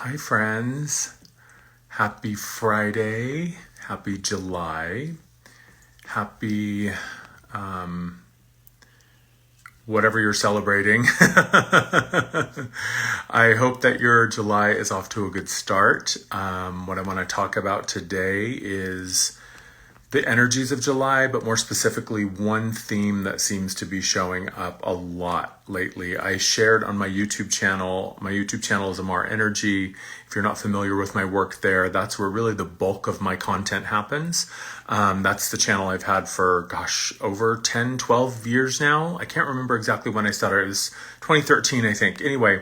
Hi, friends. Happy Friday. Happy July. Happy whatever you're celebrating. I hope that your July is off to a good start. What I want to talk about today is the energies of July, but more specifically, one theme that seems to be showing up a lot lately. I shared on my YouTube channel. My YouTube channel is Amar Energy. If you're not familiar with my work there, that's where really the bulk of my content happens. That's the channel I've had for, over 10, 12 years now. I can't remember exactly when I started. It was 2013, I think. Anyway,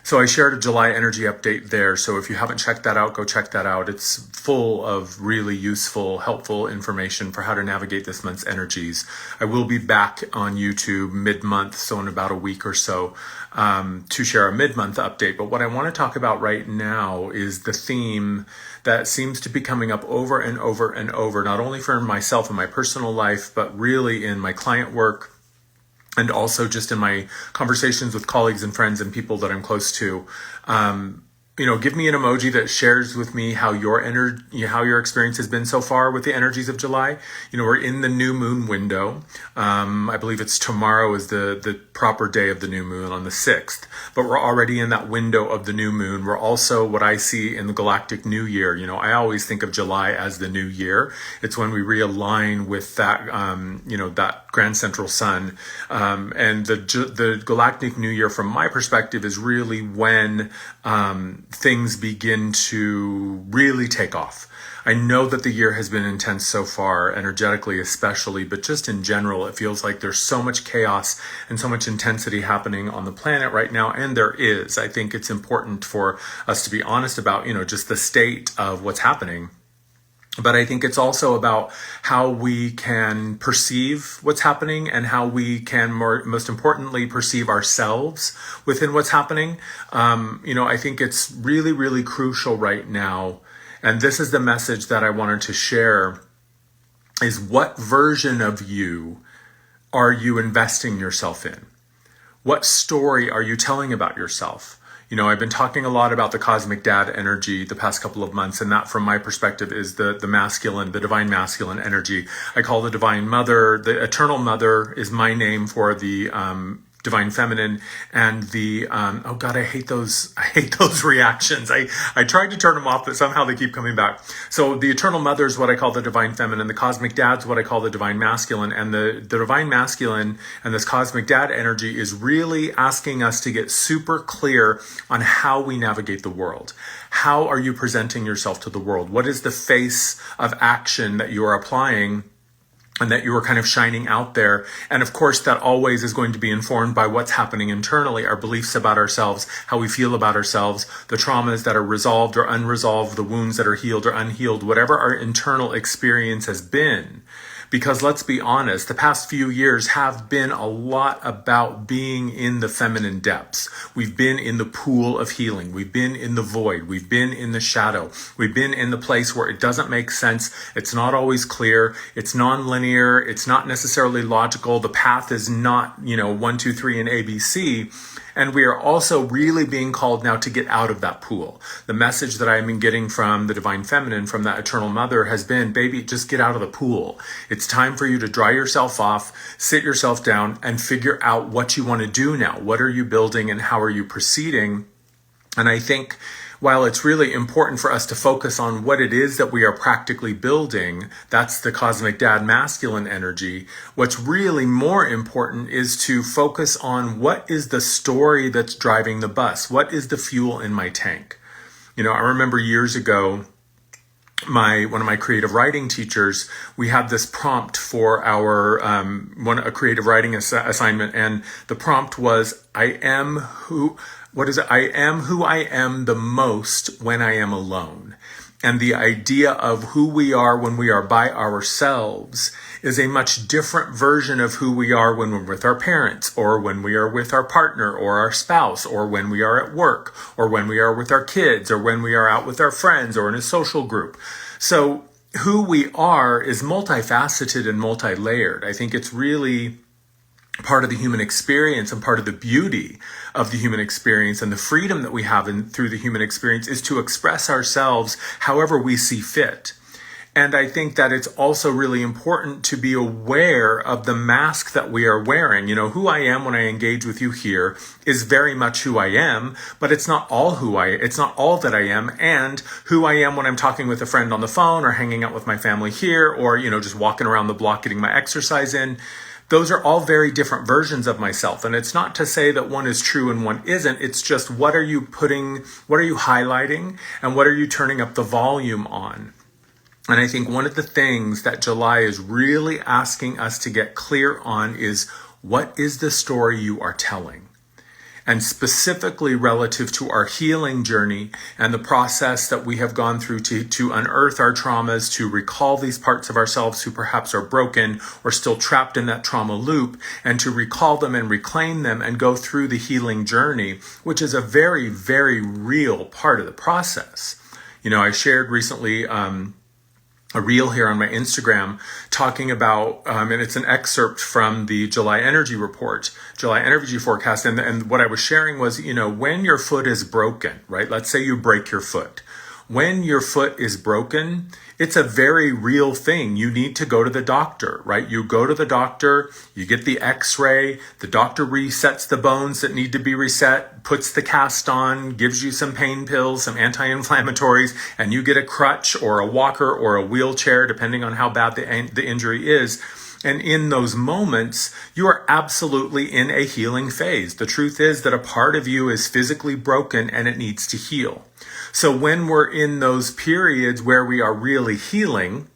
so I shared a July energy update there. So if you haven't checked that out, go check that out. It's full of really useful, helpful information for how to navigate this month's energies. I will be back on YouTube mid-month, so in about a week or so, to share a mid-month update. But what I want to talk about right now is the theme that seems to be coming up over and over and over, not only for myself in my personal life, but really in my client work, and also just in my conversations with colleagues and friends and people that I'm close to. Give me an emoji that shares with me how your experience has been so far with the energies of July. We're in the new moon window. I believe it's tomorrow is the proper day of the new moon on the 6th, but we're already in that window of the new moon. We're also what I see in the galactic new year. I always think of July as the new year. It's when we realign with that, that grand central sun. And the galactic new year, from my perspective, is really when things begin to really take off. I know that the year has been intense so far, energetically especially, but just in general, it feels like there's so much chaos and so much intensity happening on the planet right now, and there is. I think it's important for us to be honest about, just the state of what's happening. But I think it's also about how we can perceive what's happening and how we can, most importantly, perceive ourselves within what's happening. I think it's really, really crucial right now. And this is the message that I wanted to share, is what version of you are you investing yourself in? What story are you telling about yourself? I've been talking a lot about the cosmic dad energy the past couple of months, and that from my perspective is the masculine, the divine masculine energy. I call the divine mother, the eternal mother is my name for the divine feminine, and the I hate those reactions. I tried to turn them off, but somehow they keep coming back. So the eternal mother is what I call the divine feminine, the cosmic dad's what I call the divine masculine, and the divine masculine and this cosmic dad energy is really asking us to get super clear on how we navigate the world. How are you presenting yourself to the world? What is the face of action that you are applying and that you are kind of shining out there? And of course, that always is going to be informed by what's happening internally, our beliefs about ourselves, how we feel about ourselves, the traumas that are resolved or unresolved, the wounds that are healed or unhealed, whatever our internal experience has been. Because let's be honest, the past few years have been a lot about being in the feminine depths. We've been in the pool of healing. We've been in the void. We've been in the shadow. We've been in the place where it doesn't make sense. It's not always clear. It's non-linear. It's not necessarily logical. The path is not, 1, 2, 3 and ABC. And we are also really being called now to get out of that pool. The message that I've been getting from the divine feminine, from that eternal mother, has been, baby, just get out of the pool. It's time for you to dry yourself off, sit yourself down, and figure out what you want to do now. What are you building and how are you proceeding? And I think while it's really important for us to focus on what it is that we are practically building, that's the cosmic dad masculine energy, what's really more important is to focus on what is the story that's driving the bus? What is the fuel in my tank? I remember years ago, one of my creative writing teachers, we had this prompt for our a creative writing assignment, and the prompt was, I am who I am the most when I am alone. And the idea of who we are when we are by ourselves is a much different version of who we are when we're with our parents, or when we are with our partner or our spouse, or when we are at work, or when we are with our kids, or when we are out with our friends or in a social group. So who we are is multifaceted and multi-layered. I think it's really part of the human experience and part of the beauty of the human experience and the freedom that we have through the human experience is to express ourselves however we see fit. And I think that it's also really important to be aware of the mask that we are wearing. You know, who I am when I engage with you here is very much who I am, but it's not all that I am. And who I am when I'm talking with a friend on the phone or hanging out with my family here or, you know, just walking around the block getting my exercise in. Those are all very different versions of myself. And it's not to say that one is true and one isn't. It's just what are you highlighting, and what are you turning up the volume on? And I think one of the things that July is really asking us to get clear on is, what is the story you are telling? And specifically relative to our healing journey and the process that we have gone through to unearth our traumas, to recall these parts of ourselves who perhaps are broken or still trapped in that trauma loop, and to recall them and reclaim them and go through the healing journey, which is a very, very real part of the process. You know, I shared recently a reel here on my Instagram talking about, and it's an excerpt from the July energy forecast. And what I was sharing was, you know, when your foot is broken, right? Let's say you break your foot. When your foot is broken, it's a very real thing. You need to go to the doctor, right? You go to the doctor, you get the x-ray, the doctor resets the bones that need to be reset, puts the cast on, gives you some pain pills, some anti-inflammatories, and you get a crutch or a walker or a wheelchair, depending on how bad the injury is. And in those moments, you are absolutely in a healing phase. The truth is that a part of you is physically broken and it needs to heal. So when we're in those periods where we are really healing,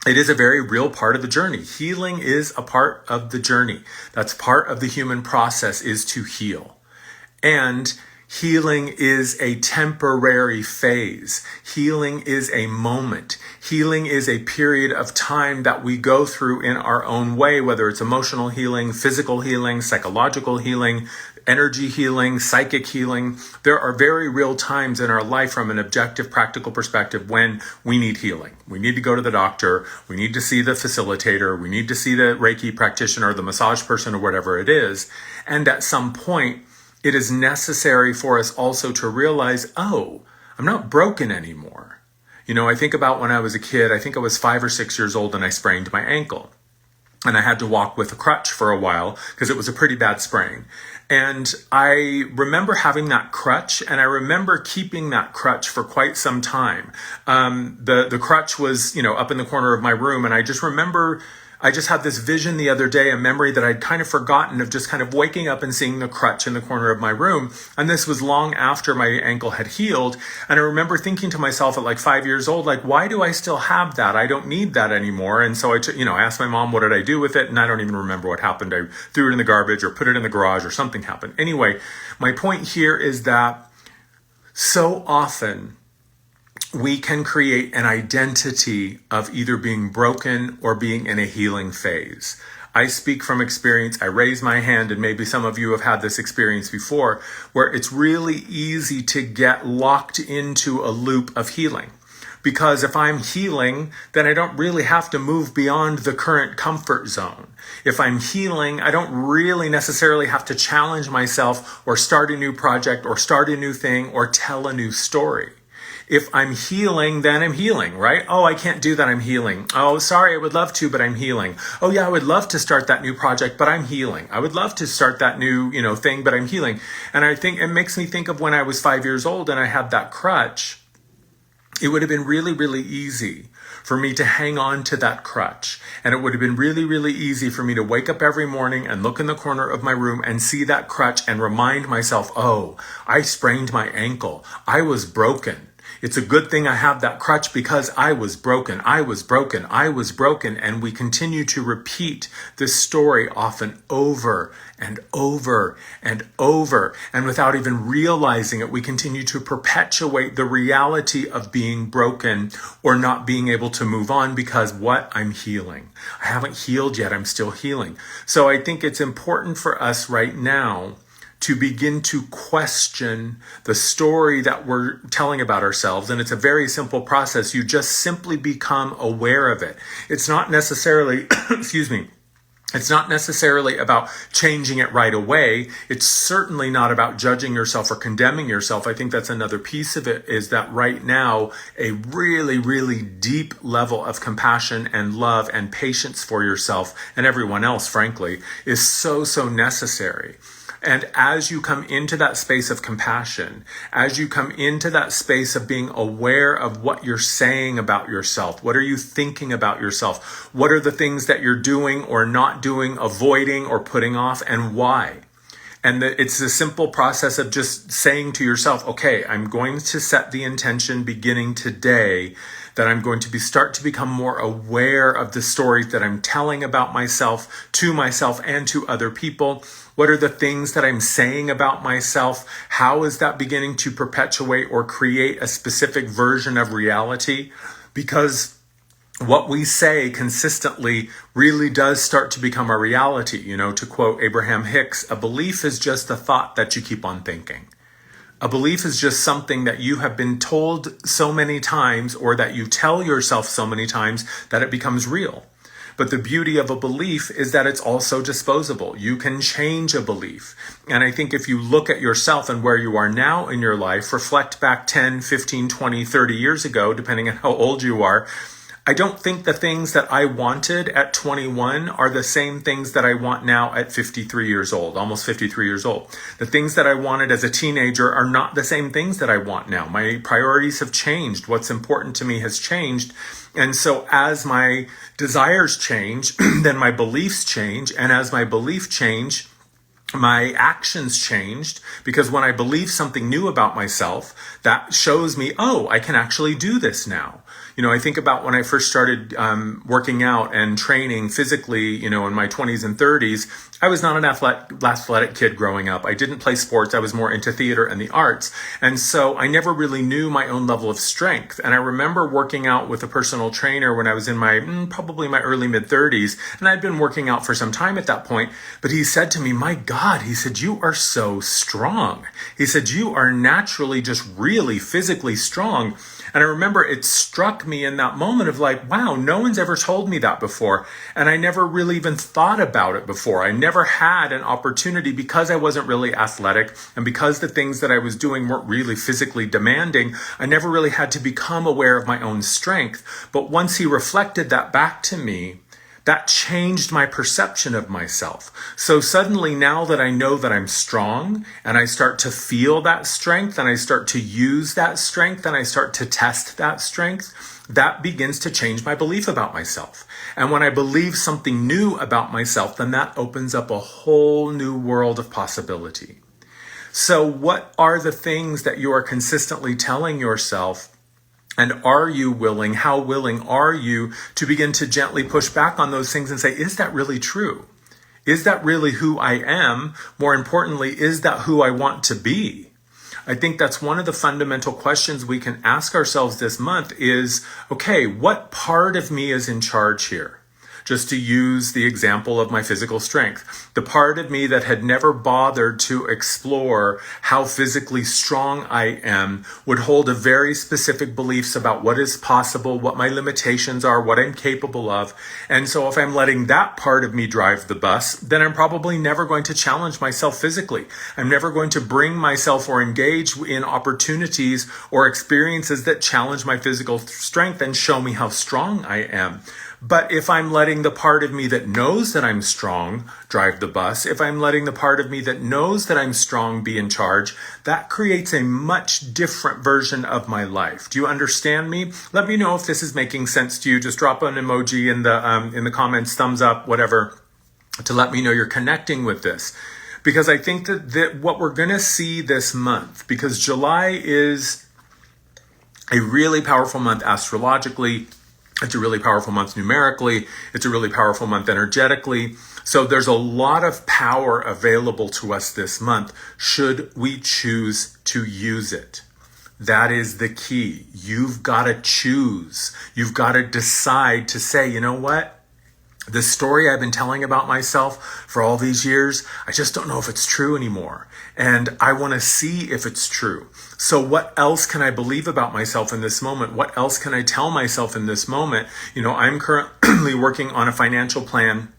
it is a very real part of the journey. Healing is a part of the journey. That's part of the human process, is to heal. And healing is a temporary phase. Healing is a moment. Healing is a period of time that we go through in our own way, whether it's emotional healing, physical healing, psychological healing, energy healing, psychic healing. There are very real times in our life from an objective, practical perspective when we need healing. We need to go to the doctor. We need to see the facilitator. We need to see the Reiki practitioner, the massage person, or whatever it is. And at some point, it is necessary for us also to realize, oh, I'm not broken anymore. You know, I think about when I was a kid, I think I was 5 or 6 years old and I sprained my ankle. And I had to walk with a crutch for a while because it was a pretty bad sprain. And I remember having that crutch, and I remember keeping that crutch for quite some time. The crutch was, you know, up in the corner of my room, and I just remember, I just had this vision the other day, a memory that I'd kind of forgotten, of just kind of waking up and seeing the crutch in the corner of my room. And this was long after my ankle had healed. And I remember thinking to myself at like 5 years old, like, why do I still have that? I don't need that anymore. And so I asked my mom, what did I do with it? And I don't even remember what happened. I threw it in the garbage or put it in the garage or something happened. Anyway, my point here is that so often we can create an identity of either being broken or being in a healing phase. I speak from experience. I raise my hand, and maybe some of you have had this experience before, where it's really easy to get locked into a loop of healing. Because if I'm healing, then I don't really have to move beyond the current comfort zone. If I'm healing, I don't really necessarily have to challenge myself or start a new project or start a new thing or tell a new story. If I'm healing, then I'm healing, right? Oh, I can't do that, I'm healing. Oh, sorry, I would love to, but I'm healing. Oh yeah, I would love to start that new project, but I'm healing. I would love to start that new, thing, but I'm healing. And I think it makes me think of when I was 5 years old and I had that crutch. It would have been really, really easy for me to hang on to that crutch. And it would have been really, really easy for me to wake up every morning and look in the corner of my room and see that crutch and remind myself, oh, I sprained my ankle. I was broken. It's a good thing I have that crutch because I was broken. And we continue to repeat this story often over and over and over. And without even realizing it, we continue to perpetuate the reality of being broken or not being able to move on because I'm healing. I haven't healed yet. I'm still healing. So I think it's important for us right now to begin to question the story that we're telling about ourselves. And it's a very simple process. You just simply become aware of it. It's not necessarily, It's not necessarily about changing it right away. It's certainly not about judging yourself or condemning yourself. I think that's another piece of it, is that right now, a really, really deep level of compassion and love and patience for yourself and everyone else, frankly, is so, so necessary. And as you come into that space of compassion, as you come into that space of being aware of what you're saying about yourself, what are you thinking about yourself? What are the things that you're doing or not doing, avoiding or putting off, and why? And it's a simple process of just saying to yourself, okay, I'm going to set the intention beginning today that I'm going to start to become more aware of the stories that I'm telling about myself and to other people. What are the things that I'm saying about myself? How is that beginning to perpetuate or create a specific version of reality? Because what we say consistently really does start to become a reality. You know, to quote Abraham Hicks, a belief is just a thought that you keep on thinking. A belief is just something that you have been told so many times, or that you tell yourself so many times, that it becomes real. But the beauty of a belief is that it's also disposable. You can change a belief. And I think if you look at yourself and where you are now in your life, reflect back 10, 15, 20, 30 years ago, depending on how old you are, I don't think the things that I wanted at 21 are the same things that I want now at 53 years old, almost 53 years old. The things that I wanted as a teenager are not the same things that I want now. My priorities have changed. What's important to me has changed. And so as my desires change, then my beliefs change. And as my beliefs change, my actions changed, because when I believe something new about myself, that shows me, oh, I can actually do this now. You know, I think about when I first started working out and training physically, you know, in my 20s and 30s, I was not an athletic kid growing up. I didn't play sports. I was more into theater and the arts. And so I never really knew my own level of strength. And I remember working out with a personal trainer when I was in my, probably my early mid 30s. And I'd been working out for some time at that point. But he said to me, my God, he said, you are so strong. He said, you are naturally just really physically strong. And I remember it struck me in that moment of like, wow, no one's ever told me that before. And I never really even thought about it before. I never had an opportunity, because I wasn't really athletic and because the things that I was doing weren't really physically demanding. I never really had to become aware of my own strength. But once he reflected that back to me, that changed my perception of myself. So suddenly, now that I know that I'm strong and I start to feel that strength and I start to use that strength and I start to test that strength, that begins to change my belief about myself. And when I believe something new about myself, then that opens up a whole new world of possibility. So what are the things that you are consistently telling yourself? And are you willing, how willing are you to begin to gently push back on those things and say, is that really true? Is that really who I am? More importantly, is that who I want to be? I think that's one of the fundamental questions we can ask ourselves this month is, okay, what part of me is in charge here? Just to use the example of my physical strength, the part of me that had never bothered to explore how physically strong I am would hold a very specific beliefs about what is possible, what my limitations are, what I'm capable of. And so if I'm letting that part of me drive the bus, then I'm probably never going to challenge myself physically. I'm never going to bring myself or engage in opportunities or experiences that challenge my physical strength and show me how strong I am. But if I'm letting the part of me that knows that I'm strong drive the bus, if I'm letting the part of me that knows that I'm strong be in charge, that creates a much different version of my life. Do you understand me? Let me know if this is making sense to you. Just drop an emoji in the comments, thumbs up, whatever, to let me know you're connecting with this. Because I think that what we're going to see this month, because July is a really powerful month astrologically, it's a really powerful month numerically. It's a really powerful month energetically. So there's a lot of power available to us this month, should we choose to use it. That is the key. You've got to choose. You've got to decide to say, you know what? The story I've been telling about myself for all these years, I just don't know if it's true anymore. And I want to see if it's true. So what else can I believe about myself in this moment? What else can I tell myself in this moment? You know, I'm currently working on a financial plan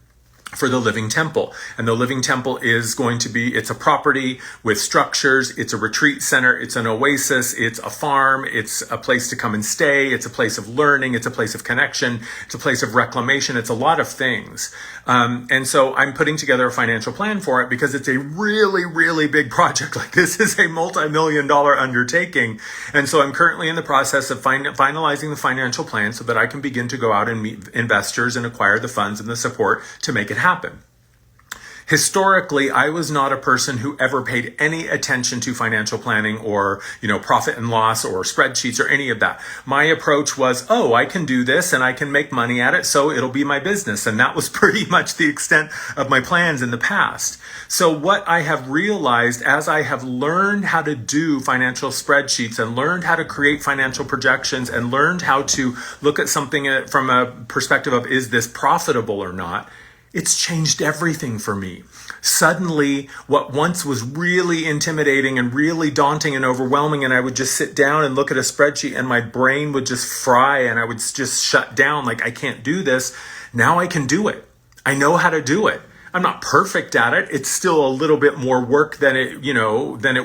for the living temple. And the living temple is going to be, it's a property with structures, it's a retreat center, it's an oasis, it's a farm, it's a place to come and stay, it's a place of learning, it's a place of connection, it's a place of reclamation, it's a lot of things. And so I'm putting together a financial plan for it because it's a really, really big project. Like, this is a multi-million-dollar undertaking. And so I'm currently in the process of finalizing the financial plan so that I can begin to go out and meet investors and acquire the funds and the support to make it happen. Historically, I was not a person who ever paid any attention to financial planning or, profit and loss or spreadsheets or any of that. My approach was, I can do this and I can make money at it, so it'll be my business. And that was pretty much the extent of my plans in the past. So what I have realized as I have learned how to do financial spreadsheets and learned how to create financial projections and learned how to look at something from a perspective of, is this profitable or not? It's changed everything for me. Suddenly, what once was really intimidating and really daunting and overwhelming, and I would just sit down and look at a spreadsheet and my brain would just fry and I would just shut down like, I can't do this. Now I can do it. I know how to do it. I'm not perfect at it. It's still a little bit more work than it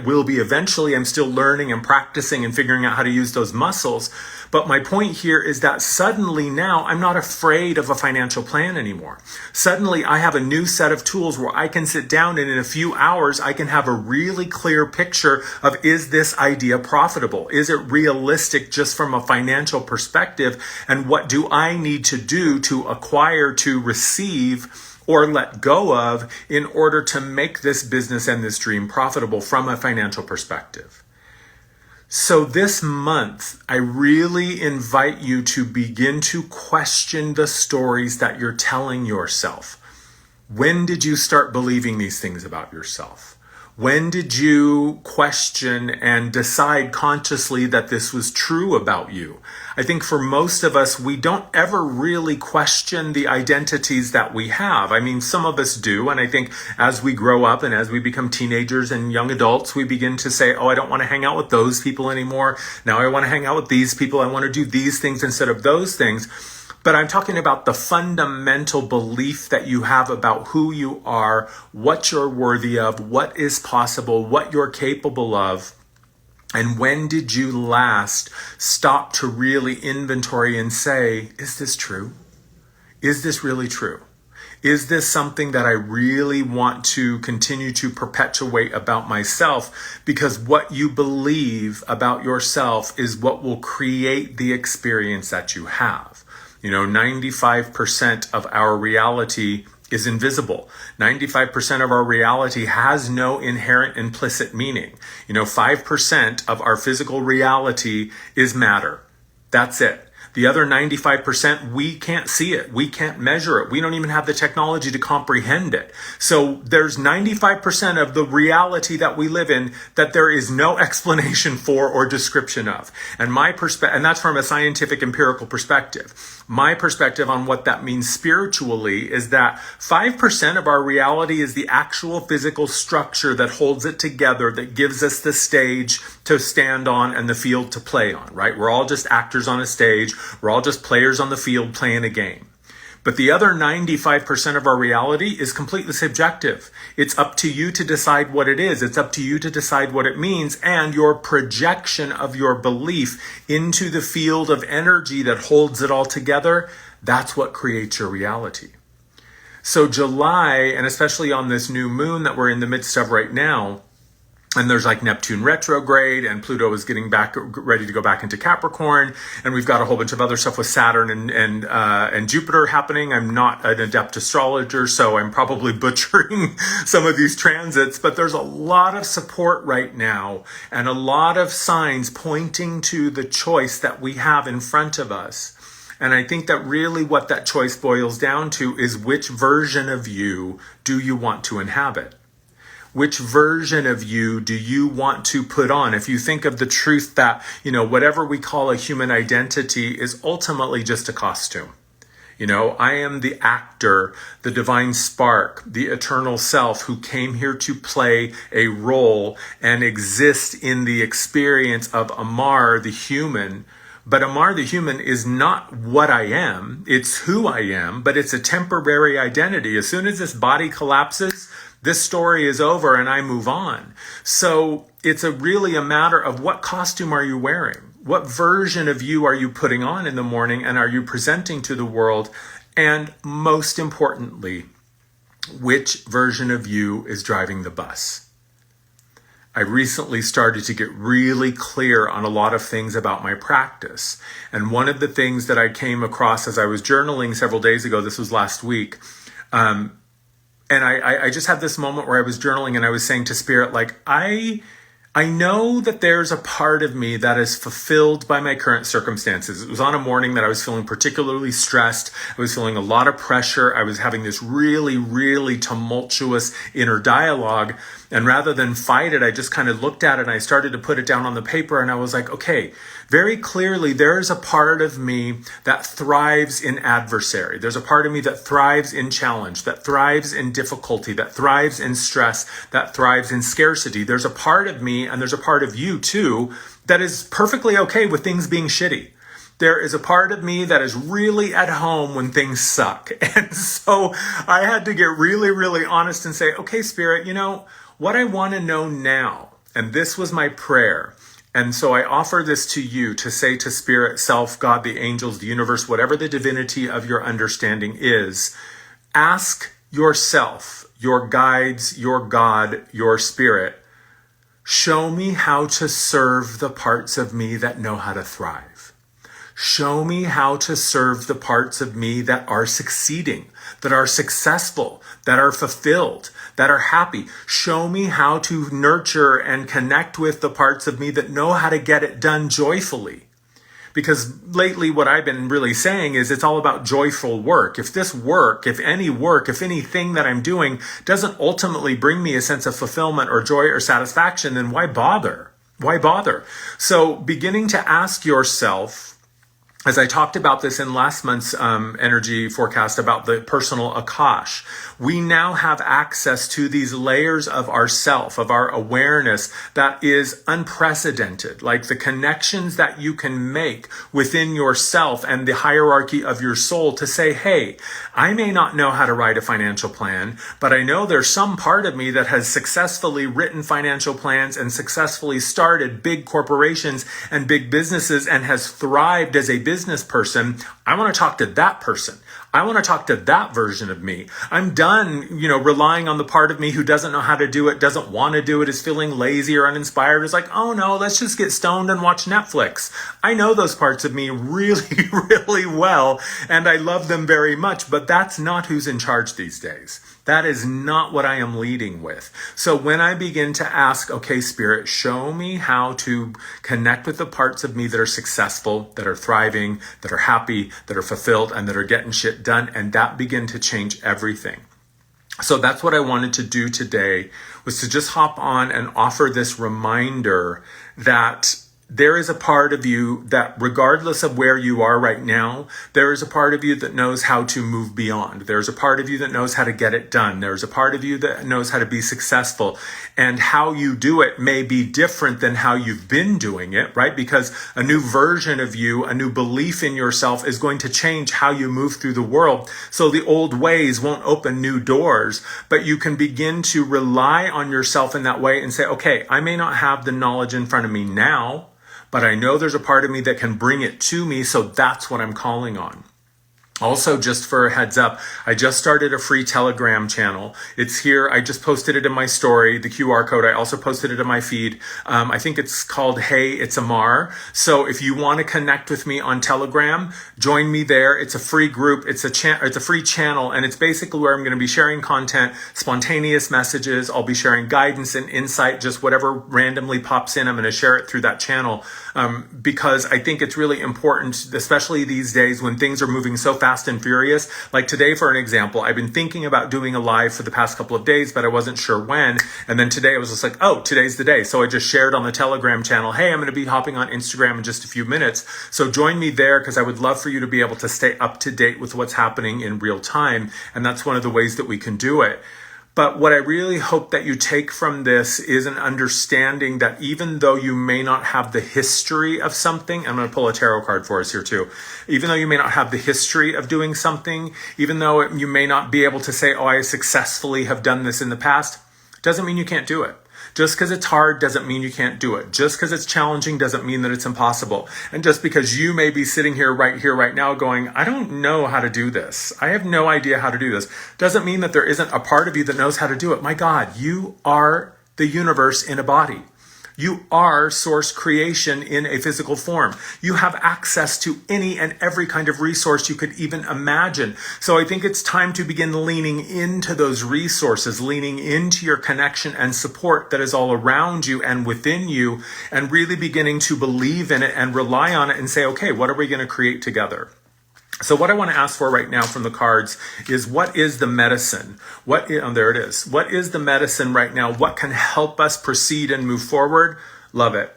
will be eventually. I'm still learning and practicing and figuring out how to use those muscles. But my point here is that suddenly now I'm not afraid of a financial plan anymore. Suddenly I have a new set of tools where I can sit down and in a few hours I can have a really clear picture of, is this idea profitable? Is it realistic just from a financial perspective? And what do I need to do to acquire, to receive, or let go of in order to make this business and this dream profitable from a financial perspective? So this month, I really invite you to begin to question the stories that you're telling yourself. When did you start believing these things about yourself? When did you question and decide consciously that this was true about you? I think for most of us, we don't ever really question the identities that we have. I mean, some of us do. And I think as we grow up and as we become teenagers and young adults, we begin to say, I don't want to hang out with those people anymore. Now I want to hang out with these people. I want to do these things instead of those things. But I'm talking about the fundamental belief that you have about who you are, what you're worthy of, what is possible, what you're capable of. And when did you last stop to really inventory and say, is this true? Is this really true? Is this something that I really want to continue to perpetuate about myself? Because what you believe about yourself is what will create the experience that you have. 95% of our reality is invisible. 95% of our reality has no inherent implicit meaning. 5% of our physical reality is matter. That's it. The other 95%, we can't see it. We can't measure it. We don't even have the technology to comprehend it. So there's 95% of the reality that we live in that there is no explanation for or description of. And and that's from a scientific empirical perspective. My perspective on what that means spiritually is that 5% of our reality is the actual physical structure that holds it together, that gives us the stage to stand on and the field to play on, right? We're all just actors on a stage. We're all just players on the field playing a game. But the other 95% of our reality is completely subjective. It's up to you to decide what it is. It's up to you to decide what it means, and your projection of your belief into the field of energy that holds it all together, that's what creates your reality. So July, and especially on this new moon that we're in the midst of right now, and there's like Neptune retrograde, and Pluto is getting ready to go back into Capricorn, and we've got a whole bunch of other stuff with Saturn and Jupiter happening. I'm not an adept astrologer, so I'm probably butchering some of these transits, but there's a lot of support right now and a lot of signs pointing to the choice that we have in front of us. And I think that really what that choice boils down to is, which version of you do you want to inhabit? Which version of you do you want to put on? If you think of the truth that, whatever we call a human identity is ultimately just a costume. I am the actor, the divine spark, the eternal self who came here to play a role and exist in the experience of Amar, the human. But Amar the human is not what I am. It's who I am, but it's a temporary identity. As soon as this body collapses, this story is over and I move on. So it's really a matter of what costume are you wearing? What version of you are you putting on in the morning and are you presenting to the world? And most importantly, which version of you is driving the bus? I recently started to get really clear on a lot of things about my practice. And one of the things that I came across as I was journaling several days ago, this was last week, and I just had this moment where I was journaling and I was saying to Spirit, like, I know that there's a part of me that is fulfilled by my current circumstances. It was on a morning that I was feeling particularly stressed. I was feeling a lot of pressure. I was having this really, really tumultuous inner dialogue. And rather than fight it, I just kind of looked at it and I started to put it down on the paper. And I was like, okay, very clearly, there's a part of me that thrives in adversary. There's a part of me that thrives in challenge, that thrives in difficulty, that thrives in stress, that thrives in scarcity. There's a part of me, and there's a part of you too, that is perfectly okay with things being shitty. There is a part of me that is really at home when things suck. And so I had to get really, really honest and say, okay, Spirit, what I want to know now, and this was my prayer. And so I offer this to you to say to Spirit, Self, God, the angels, the universe, whatever the divinity of your understanding is, ask yourself, your guides, your God, your Spirit, show me how to serve the parts of me that know how to thrive. Show me how to serve the parts of me that are succeeding, that are successful, that are fulfilled, that are happy. Show me how to nurture and connect with the parts of me that know how to get it done joyfully. Because lately what I've been really saying is it's all about joyful work. If this work, if anything that I'm doing doesn't ultimately bring me a sense of fulfillment or joy or satisfaction, then why bother? Why bother? So beginning to ask yourself, as I talked about this in last month's energy forecast about the personal Akash, we now have access to these layers of ourself, of our awareness that is unprecedented, like the connections that you can make within yourself and the hierarchy of your soul to say, hey, I may not know how to write a financial plan, but I know there's some part of me that has successfully written financial plans and successfully started big corporations and big businesses and has thrived as a business person. I want to talk to that person. I want to talk to that version of me. I'm done, relying on the part of me who doesn't know how to do it, doesn't want to do it, is feeling lazy or uninspired, is like, oh no, let's just get stoned and watch Netflix. I know those parts of me really, really well, and I love them very much, but that's not who's in charge these days. That is not what I am leading with. So when I begin to ask, okay, Spirit, show me how to connect with the parts of me that are successful, that are thriving, that are happy, that are fulfilled, and that are getting shit done, and that begin to change everything. So that's what I wanted to do today, was to just hop on and offer this reminder that there is a part of you that, regardless of where you are right now, there is a part of you that knows how to move beyond. There's a part of you that knows how to get it done. There's a part of you that knows how to be successful. And how you do it may be different than how you've been doing it, right? Because a new version of you, a new belief in yourself is going to change how you move through the world. So the old ways won't open new doors, but you can begin to rely on yourself in that way and say, okay, I may not have the knowledge in front of me now, but I know there's a part of me that can bring it to me, so that's what I'm calling on. Also, just for a heads up, I just started a free Telegram channel. It's here. I just posted it in my story, the QR code. I also posted it in my feed. I think it's called Hey, It's Amar. So if you want to connect with me on Telegram, join me there. It's a free group. It's a free channel, and it's basically where I'm going to be sharing content, spontaneous messages. I'll be sharing guidance and insight, just whatever randomly pops in. I'm going to share it through that channel because I think it's really important, especially these days when things are moving so fast and furious. Like today, for an example, I've been thinking about doing a live for the past couple of days, but I wasn't sure when. And then today I was just like, oh, today's the day. So I just shared on the Telegram channel, hey, I'm going to be hopping on Instagram in just a few minutes. So join me there, because I would love for you to be able to stay up to date with what's happening in real time. And that's one of the ways that we can do it. But what I really hope that you take from this is an understanding that even though you may not have the history of something, I'm going to pull a tarot card for us here too. Even though you may not have the history of doing something, even though you may not be able to say, oh, I successfully have done this in the past, doesn't mean you can't do it. Just because it's hard doesn't mean you can't do it. Just because it's challenging doesn't mean that it's impossible. And just because you may be sitting here, right now going, I don't know how to do this. I have no idea how to do this. Doesn't mean that there isn't a part of you that knows how to do it. My God, you are the universe in a body. You are source creation in a physical form. You have access to any and every kind of resource you could even imagine. So I think it's time to begin leaning into those resources, leaning into your connection and support that is all around you and within you, and really beginning to believe in it and rely on it and say, okay, what are we going to create together? So what I want to ask for right now from the cards is, what is the medicine? There it is. What is the medicine right now? What can help us proceed and move forward? Love it.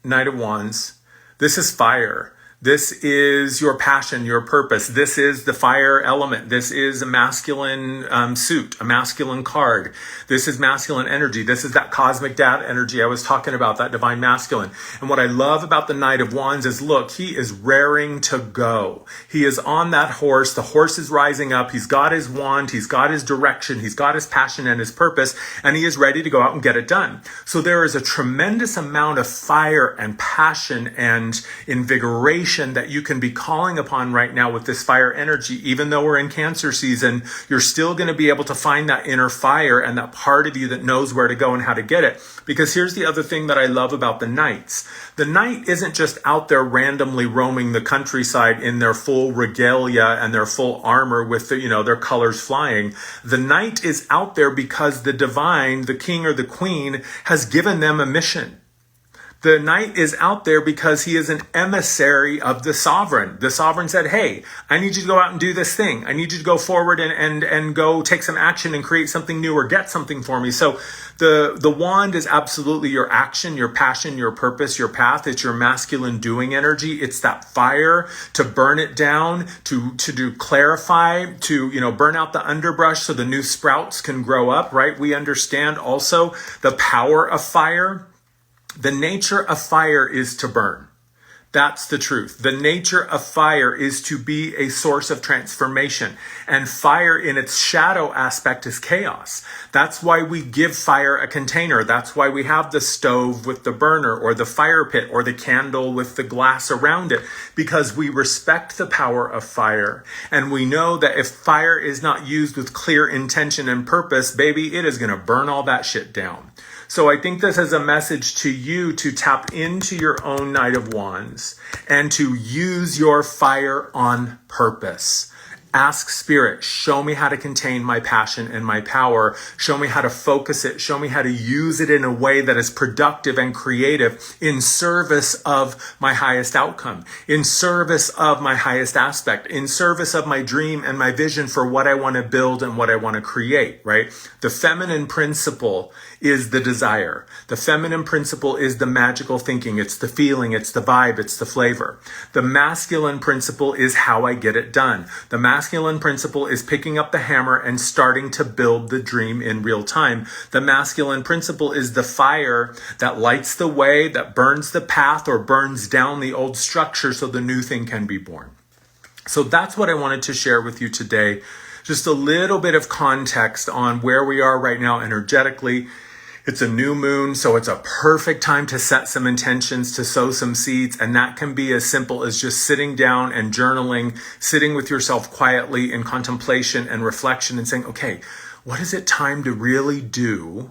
Knight of Wands. This is fire. This is your passion, your purpose. This is the fire element. This is a masculine suit, a masculine card. This is masculine energy. This is that cosmic dad energy I was talking about, that divine masculine. And what I love about the Knight of Wands is, look, he is raring to go. He is on that horse. The horse is rising up. He's got his wand. He's got his direction. He's got his passion and his purpose, and he is ready to go out and get it done. So there is a tremendous amount of fire and passion and invigoration that you can be calling upon right now with this fire energy. Even though we're in Cancer season, you're still going to be able to find that inner fire and that part of you that knows where to go and how to get it. Because here's the other thing that I love about the Knights. The Knight isn't just out there randomly roaming the countryside in their full regalia and their full armor with their colors flying. The Knight is out there because the divine, the king or the queen, has given them a mission. The Knight is out there because he is an emissary of the sovereign. The sovereign said, hey, I need you to go out and do this thing. I need you to go forward and go take some action and create something new or get something for me. So the wand is absolutely your action, your passion, your purpose, your path. It's your masculine doing energy. It's that fire to burn it down, to do clarify, to, burn out the underbrush so the new sprouts can grow up, right? We understand also the power of fire. The nature of fire is to burn. That's the truth. The nature of fire is to be a source of transformation. And fire in its shadow aspect is chaos. That's why we give fire a container. That's why we have the stove with the burner, or the fire pit, or the candle with the glass around it, because we respect the power of fire. And we know that if fire is not used with clear intention and purpose, baby, it is going to burn all that shit down. So I think this is a message to you to tap into your own Knight of Wands and to use your fire on purpose. Ask Spirit, show me how to contain my passion and my power. Show me how to focus it. Show me how to use it in a way that is productive and creative in service of my highest outcome, in service of my highest aspect, in service of my dream and my vision for what I want to build and what I want to create, right? The feminine principle is the desire. The feminine principle is the magical thinking. It's the feeling, it's the vibe, it's the flavor. The masculine principle is how I get it done. The masculine principle is picking up the hammer and starting to build the dream in real time. The masculine principle is the fire that lights the way, that burns the path or burns down the old structure so the new thing can be born. So that's what I wanted to share with you today. Just a little bit of context on where we are right now energetically. It's a new moon, so it's a perfect time to set some intentions, to sow some seeds, and that can be as simple as just sitting down and journaling, sitting with yourself quietly in contemplation and reflection and saying, okay, what is it time to really do?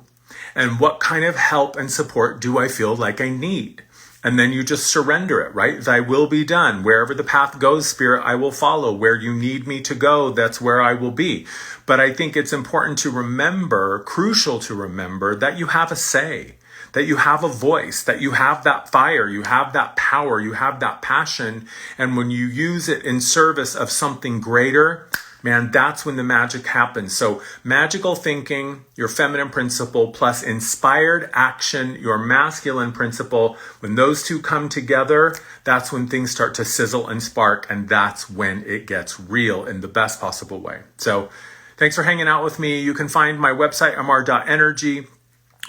And what kind of help and support do I feel like I need? And then you just surrender it, right? Thy will be done. Wherever the path goes, Spirit, I will follow. Where you need me to go, that's where I will be. But I think it's important to remember, crucial to remember, that you have a say, that you have a voice, that you have that fire, you have that power, you have that passion. And when you use it in service of something greater, man, that's when the magic happens. So magical thinking, your feminine principle, plus inspired action, your masculine principle, when those two come together, that's when things start to sizzle and spark. And that's when it gets real in the best possible way. So Thanks for hanging out with me. You can find my website, amar.energy.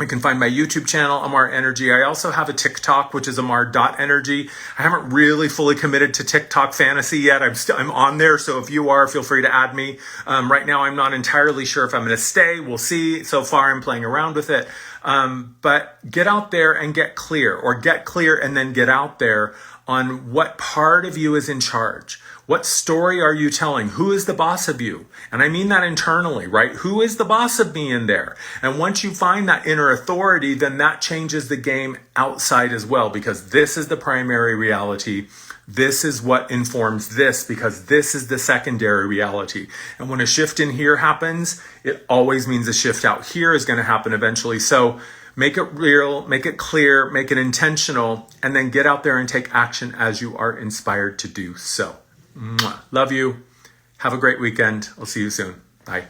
You can find my YouTube channel, Amar Energy. I also have a TikTok, which is amar.energy. I haven't really fully committed to TikTok fantasy yet. I'm on there, so if you are, feel free to add me. Right now, I'm not entirely sure if I'm going to stay. We'll see. So far, I'm playing around with it. But get out there and get clear, or get clear and then get out there on what part of you is in charge. What story are you telling? Who is the boss of you? And I mean that internally, right? Who is the boss of me in there? And once you find that inner authority, then that changes the game outside as well, because this is the primary reality. This is what informs this, because this is the secondary reality. And when a shift in here happens, it always means a shift out here is going to happen eventually. So make it real, make it clear, make it intentional, and then get out there and take action as you are inspired to do so. Love you. Have a great weekend. I'll see you soon. Bye.